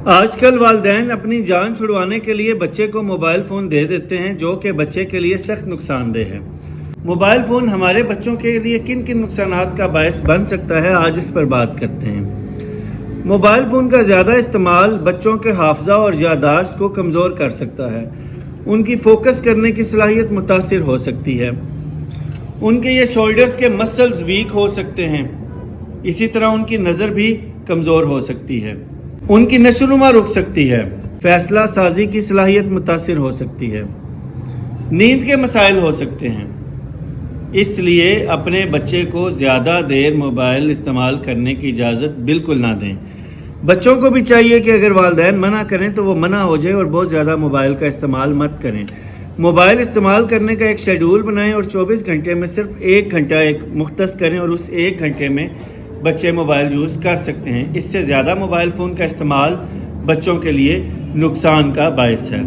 آج کل والدین اپنی جان چھڑوانے کے لیے بچے کو موبائل فون دے دیتے ہیں جو کہ بچے کے لیے سخت نقصان دہ ہے۔ موبائل فون ہمارے بچوں کے لیے کن کن نقصانات کا باعث بن سکتا ہے، آج اس پر بات کرتے ہیں۔ موبائل فون کا زیادہ استعمال بچوں کے حافظہ اور یادداشت کو کمزور کر سکتا ہے۔ ان کی فوکس کرنے کی صلاحیت متاثر ہو سکتی ہے۔ ان کے یہ شولڈرز کے مسلز ویک ہو سکتے ہیں۔ اسی طرح ان کی نظر بھی کمزور ہو سکتی ہے۔ ان کی نشو و نما رک سکتی ہے۔ فیصلہ سازی کی صلاحیت متاثر ہو سکتی ہے۔ نیند کے مسائل ہو سکتے ہیں۔ اس لیے اپنے بچے کو زیادہ دیر موبائل استعمال کرنے کی اجازت بالکل نہ دیں۔ بچوں کو بھی چاہیے کہ اگر والدین منع کریں تو وہ منع ہو جائیں اور بہت زیادہ موبائل کا استعمال مت کریں۔ موبائل استعمال کرنے کا ایک شیڈول بنائیں اور 24 گھنٹے میں صرف 1 گھنٹہ مختص کریں اور اس 1 گھنٹے میں بچے موبائل یوز کر سکتے ہیں۔ اس سے زیادہ موبائل فون کا استعمال بچوں کے لیے نقصان کا باعث ہے۔